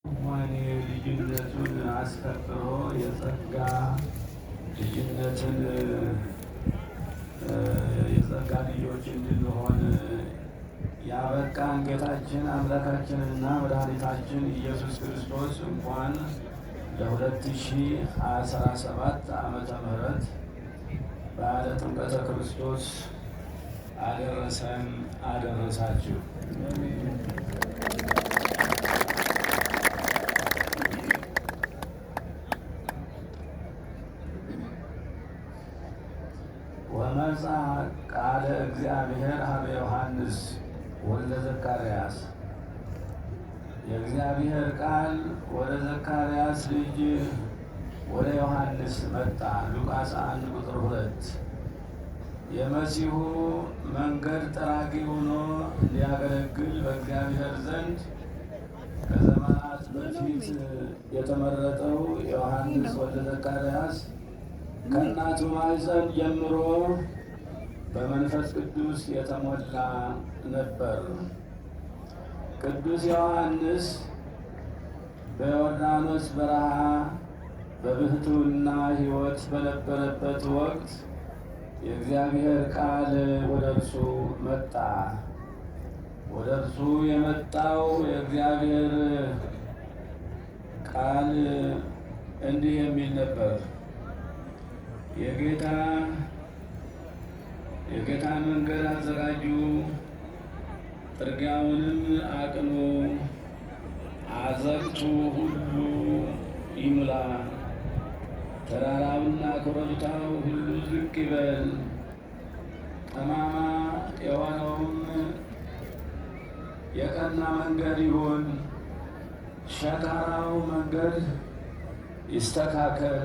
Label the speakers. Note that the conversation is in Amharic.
Speaker 1: እንኳን ልጅነቱን አስከብሮ የጸጋ ልጅነትን የጸጋ ልጆች እንድንሆን ያበቃን ጌታችን አምላካችንና መድኃኒታችን ኢየሱስ ክርስቶስ እንኳን ለ2017 ዓመተ ምህረት በዓለ ጥምቀተ ክርስቶስ አደረሰን አደረሳችሁ። ወመጽአ ቃለ እግዚአብሔር ሀበ ዮሐንስ ወልደ ዘካርያስ፣ የእግዚአብሔር ቃል ወደ ዘካርያስ ልጅ ወደ ዮሐንስ መጣ። ሉቃስ 1:2 የመሲሁ መንገድ ጠራጊ ሆኖ ሊያገለግል በእግዚአብሔር ዘንድ ከዘመናት በፊት የተመረጠው ዮሐንስ ወልደ ዘካርያስ ከእናቱ ማኅፀን ጀምሮ በመንፈስ ቅዱስ የተሞላ ነበር። ቅዱስ ዮሐንስ በዮርዳኖስ በረሃ በብሕትውና ሕይወት በነበረበት ወቅት የእግዚአብሔር ቃል ወደ እርሱ መጣ። ወደ እርሱ የመጣው የእግዚአብሔር ቃል እንዲህ የሚል ነበር። የጌታን መንገድ አዘጋጁ፣ ጥርጊያውንም አቅኑ፣ አዘቅቱ ሁሉ ይሙላ፣ ተራራውና ኮረብታው ሁሉ ዝቅ ይበል፣ ጠማማ የሆነውም የቀና መንገድ ይሁን፣ ሸካራው መንገድ ይስተካከል